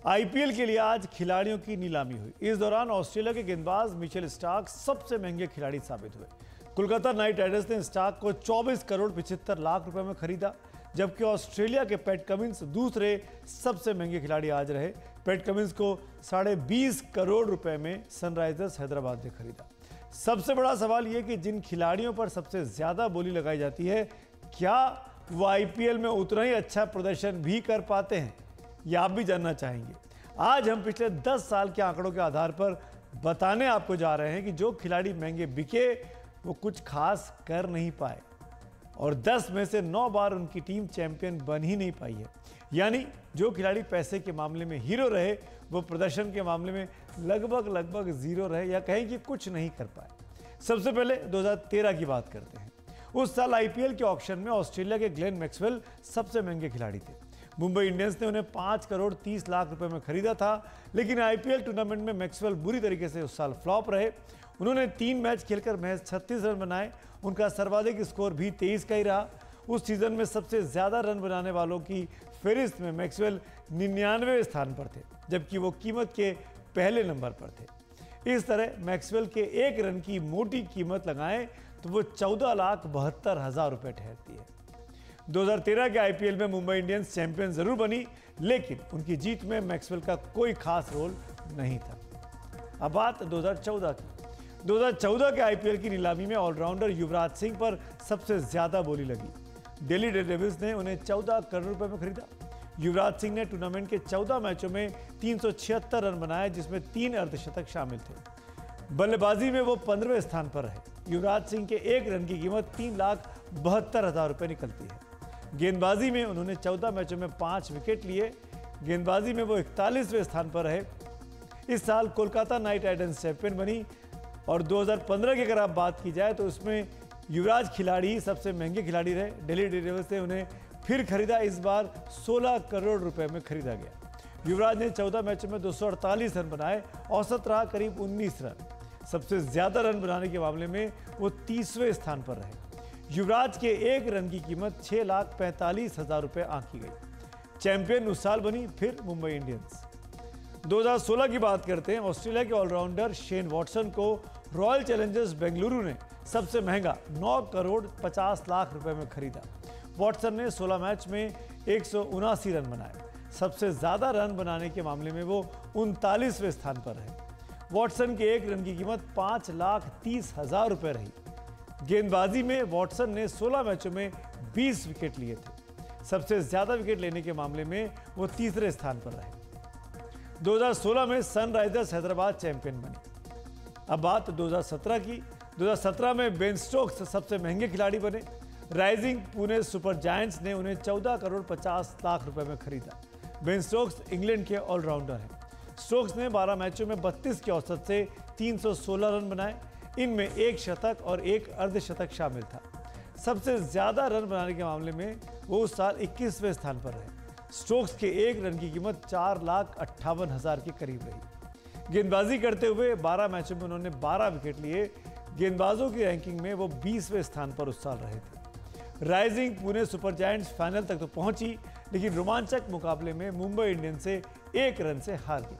IPL के लिए आज खिलाड़ियों की नीलामी हुई। इस दौरान ऑस्ट्रेलिया के गेंदबाज मिचेल स्टार्क सबसे महंगे खिलाड़ी साबित हुए। कोलकाता नाइट राइडर्स ने स्टार्क को 24 करोड़ 75 लाख रुपए में खरीदा, जबकि ऑस्ट्रेलिया के पैट कमिंस दूसरे सबसे महंगे खिलाड़ी आज रहे। पैट कमिंस को 20.5 करोड़ रुपए में सनराइजर्स हैदराबाद ने खरीदा। सबसे बड़ा सवाल यह कि जिन खिलाड़ियों पर सबसे ज्यादा बोली लगाई जाती है, क्या वो आईपीएल में उतना ही अच्छा प्रदर्शन भी कर पाते हैं, यह आप भी जानना चाहेंगे। आज हम पिछले 10 साल के आंकड़ों के आधार पर बताने आपको जा रहे हैं कि जो खिलाड़ी महंगे बिके वो कुछ खास कर नहीं पाए और 10 में से 9 बार उनकी टीम चैंपियन बन ही नहीं पाई है। यानी जो खिलाड़ी पैसे के मामले में हीरो रहे वो प्रदर्शन के मामले में लगभग जीरो रहे, या कहें कि कुछ नहीं कर पाए। सबसे पहले 2013 की बात करते हैं। उस साल आईपीएल के ऑक्शन में ऑस्ट्रेलिया के ग्लेन मैक्सवेल सबसे महंगे खिलाड़ी थे। मुंबई इंडियंस ने उन्हें 5 करोड़ 30 लाख रुपए में खरीदा था, लेकिन आईपीएल टूर्नामेंट में मैक्सवेल बुरी तरीके से उस साल फ्लॉप रहे। उन्होंने 3 मैच खेलकर महज 36 रन बनाए। उनका सर्वाधिक स्कोर भी 23 का ही रहा। उस सीजन में सबसे ज्यादा रन बनाने वालों की फहरिस्त में मैक्सवेल 99वें स्थान पर थे, जबकि वो कीमत के पहले नंबर पर थे। इस तरह मैक्सवेल के 1 रन की मोटी कीमत लगाएं तो वो 14,72,000 रुपए ठहरती है। 2013 के आईपीएल में मुंबई इंडियंस चैंपियन जरूर बनी, लेकिन उनकी जीत में मैक्सवेल का कोई खास रोल नहीं था। अब बात 2014 की। 2014 के आईपीएल की नीलामी में ऑलराउंडर युवराज सिंह पर सबसे ज्यादा बोली लगी। दिल्ली डेयरडेविल्स ने उन्हें 14 करोड़ रुपए में खरीदा। युवराज सिंह ने टूर्नामेंट के 14 मैचों में 376 रन बनाए, जिसमें 3 अर्धशतक शामिल थे। बल्लेबाजी में वो 15वें स्थान पर रहे। युवराज सिंह के 1 रन की कीमत 3,72,000 रुपए निकलती है। गेंदबाजी में उन्होंने 14 मैचों में 5 विकेट लिए। गेंदबाजी में वो 41वें स्थान पर रहे। इस साल कोलकाता नाइट राइडर्स चैंपियन बनी और 2015 की अगर आप बात की जाए तो उसमें युवराज खिलाड़ी सबसे महंगे खिलाड़ी रहे। दिल्ली डेयरडेविल्स ने उन्हें फिर खरीदा। इस बार 16 करोड़ रुपए में खरीदा गया। युवराज ने 14 मैचों में 248 रन बनाए। औसत रहा करीब 19 रन। सबसे ज्यादा रन बनाने के मामले में वो 30वें स्थान पर रहे। युवराज के 1 रन की कीमत 6,45,000 रुपए आंकी गई। चैंपियन उस साल बनी फिर मुंबई इंडियंस। 2016 की बात करते हैं। ऑस्ट्रेलिया के ऑलराउंडर शेन वॉटसन को रॉयल चैलेंजर्स बेंगलुरु ने सबसे महंगा 9 करोड़ 50 लाख रुपए में खरीदा। वॉटसन ने 16 मैच में 179 रन बनाए। सबसे ज्यादा रन बनाने के मामले में वो 39वें स्थान पर रहे। वॉटसन के 1 रन की कीमत 5,30,000 रुपए रही। गेंदबाजी में वॉटसन ने 16 मैचों में 20 विकेट लिए थे। सबसे ज्यादा विकेट लेने के मामले में वो 3रे स्थान पर रहे। 2016 में सनराइजर्स हैदराबाद चैंपियन बनी। अब बात 2017 की। 2017 में बेन स्टोक्स सबसे महंगे खिलाड़ी बने। राइजिंग पुणे सुपर जायंट्स ने उन्हें 14 करोड़ 50 लाख रुपए में खरीदा। बेन स्टोक्स इंग्लैंड के ऑलराउंडर हैं। स्टोक्स ने 12 मैचों में 32 की औसत से 316 रन बनाए। इनमें 1 शतक और 1 अर्धशतक शामिल था। सबसे ज्यादा रन बनाने के मामले में वो उस साल 21वें स्थान पर रहे। स्टोक्स के 1 रन की कीमत 4,58,000 के करीब रही। गेंदबाजी करते हुए 12 मैचों में उन्होंने 12 विकेट लिए। गेंदबाजों की रैंकिंग में वो 20वें स्थान पर उस साल रहे थे। Rising Pune super giants final तक तो पहुंची, लेकिन रोमांचक मुकाबले में मुंबई इंडियंस से 1 रन से हार गई।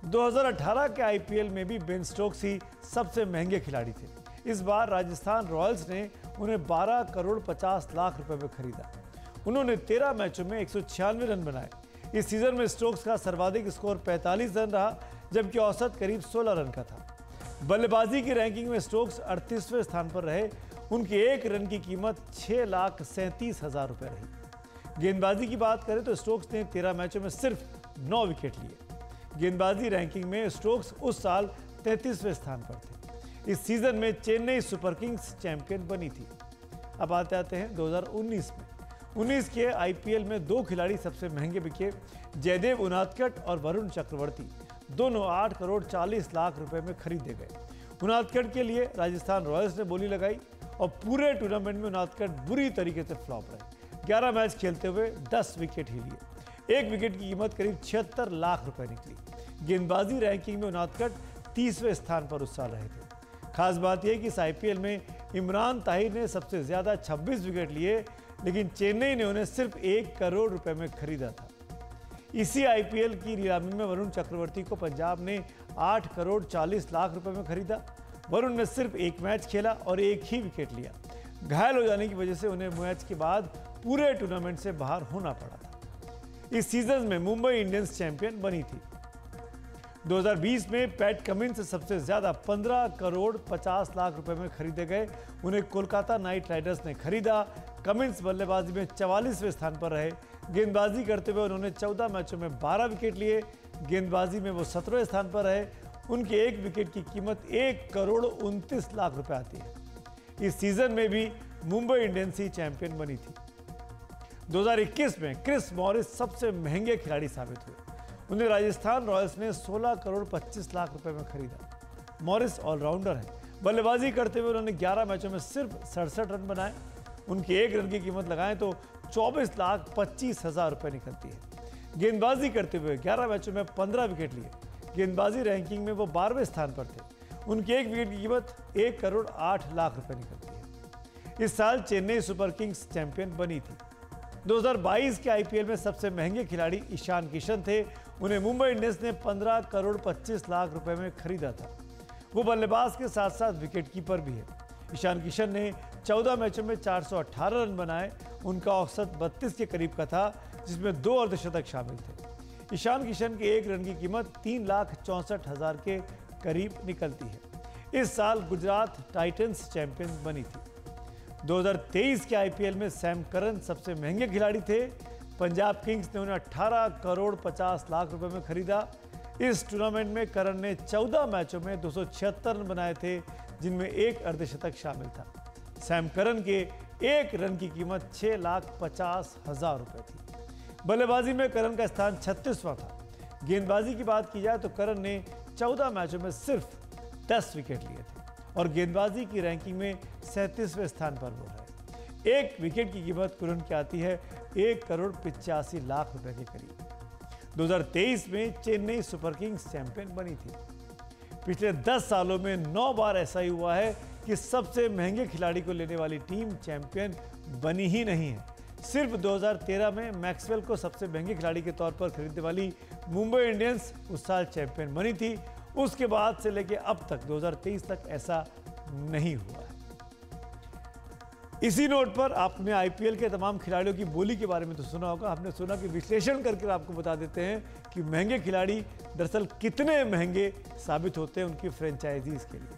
2018 के आईपीएल में भी बेन स्टोक्स ही सबसे महंगे खिलाड़ी थे। इस बार राजस्थान रॉयल्स ने उन्हें 12 करोड़ 50 लाख रुपए में खरीदा। उन्होंने 13 मैचों में 196 रन बनाए। इस सीजन में स्टोक्स का सर्वाधिक स्कोर 45 रन रहा, जबकि औसत करीब 16 रन का था। बल्लेबाजी की रैंकिंग में स्टोक्स 38वें स्थान पर रहे। उनके 1 रन की कीमत 6,37,000 रुपए रही। गेंदबाजी की बात करें तो स्टोक्स ने 13 मैचों में सिर्फ 9 विकेट लिए। गेंदबाजी रैंकिंग में स्टोक्स उस साल 33वें स्थान पर थे। इस सीजन में चेन्नई सुपर किंग्स चैंपियन बनी थी। अब आते हैं 2019 में। 19 के आईपीएल में 2 खिलाड़ी सबसे महंगे बिके। जयदेव उनादकट और वरुण चक्रवर्ती दोनों 8 करोड़ 40 लाख रुपए में खरीदे गए। उनादकट के लिए राजस्थान रॉयल्स ने बोली लगाई और पूरे टूर्नामेंट में उनादकट बुरी तरीके से फ्लॉप रहे। 11 मैच खेलते हुए 10 विकेट ही लिए। 1 विकेट की कीमत करीब 76 लाख रुपए निकली। गेंदबाजी रैंकिंग में उनादकट 30वें स्थान पर उस साल रहे थे। खास बात यह कि इस आईपीएल में इमरान ताहिर ने सबसे ज्यादा 26 विकेट लिए, लेकिन चेन्नई ने उन्हें सिर्फ 1 करोड़ रुपए में खरीदा था। इसी आईपीएल की नीलामी में वरुण चक्रवर्ती को पंजाब ने 8 करोड़ 40 लाख रुपए में खरीदा। वरुण ने सिर्फ एक मैच खेला और एक ही विकेट लिया। घायल हो जाने की वजह से उन्हें मैच के बाद पूरे टूर्नामेंट से बाहर होना पड़ा था। इस सीजन में मुंबई इंडियंस चैंपियन बनी थी। 2020 में पैट कमिंस सबसे ज्यादा 15 करोड़ 50 लाख रुपए में खरीदे गए। उन्हें कोलकाता नाइट राइडर्स ने खरीदा। कमिंस बल्लेबाजी में 44वें स्थान पर रहे। गेंदबाजी करते हुए उन्होंने 14 मैचों में 12 विकेट लिए। गेंदबाजी में वो 17वें स्थान पर रहे। उनके एक विकेट की कीमत 1 करोड़ 29 लाख रुपए आती है। इस सीजन में भी मुंबई इंडियंस ही चैंपियन बनी थी। 2021 में क्रिस मॉरिस सबसे महंगे खिलाड़ी साबित हुए। उन्हें राजस्थान रॉयल्स ने 16 करोड़ 25 लाख रुपए में खरीदा। मॉरिस ऑलराउंडर हैं। बल्लेबाजी करते हुए उन्होंने 11 मैचों में सिर्फ 67 रन बनाए। उनके एक रन की कीमत लगाएं तो 24 लाख 25 हजार रुपए निकलती है। गेंदबाजी करते हुए 11 मैचों में 15 विकेट लिए। गेंदबाजी रैंकिंग में वो 12वें स्थान पर थे। उनके एक विकेट की कीमत 1 करोड़ 8 लाख रुपए निकलती है। इस साल चेन्नई सुपर किंग्स चैंपियन बनी थी। 2022 के आईपीएल में सबसे महंगे खिलाड़ी ईशान किशन थे। उन्हें मुंबई इंडियंस ने 15 करोड़ 25 लाख रुपए में खरीदा था। वो बल्लेबाज के साथ साथ विकेट कीपर भी है। ईशान किशन ने 14 मैचों में 418 रन बनाए। उनका औसत 32 के करीब का था, जिसमें 2 अर्धशतक शामिल थे। ईशान किशन के एक रन की कीमत 3,64,000 के करीब निकलती है। इस साल गुजरात टाइटंस चैंपियन बनी थी। 2023 के आईपीएल में सैम करन सबसे महंगे खिलाड़ी थे। पंजाब किंग्स ने उन्हें 18 करोड़ 50 लाख रुपए में खरीदा। इस टूर्नामेंट में करन ने 14 मैचों में 276 रन बनाए थे, जिनमें एक अर्धशतक शामिल था। सैम करन के एक रन की कीमत 6,50,000 रुपए थी। बल्लेबाजी में करन का स्थान 36वां था। गेंदबाजी की बात की जाए तो करन ने 14 मैचों में सिर्फ 10 विकेट लिए थे और गेंदबाजी की रैंकिंग में 37वें स्थान पर वो रहे। एक विकेट की कीमत करन की आती है 1 करोड़ 85 लाख रुपए के करीब। 2023 में चेन्नई सुपर किंग्स चैंपियन बनी थी। पिछले 10 सालों में 9 बार ऐसा ही हुआ है कि सबसे महंगे खिलाड़ी को लेने वाली टीम चैंपियन बनी ही नहीं है। सिर्फ 2013 में मैक्सवेल को सबसे महंगे खिलाड़ी के तौर पर खरीदने वाली मुंबई इंडियंस उस साल चैंपियन बनी थी। उसके बाद से लेकर अब तक 2023 तक ऐसा नहीं हुआ है। इसी नोट पर आपने आईपीएल के तमाम खिलाड़ियों की बोली के बारे में तो सुना होगा। हमने सुना कि विश्लेषण करके आपको बता देते हैं कि महंगे खिलाड़ी दरअसल कितने महंगे साबित होते हैं उनकी फ्रेंचाइजीज के लिए।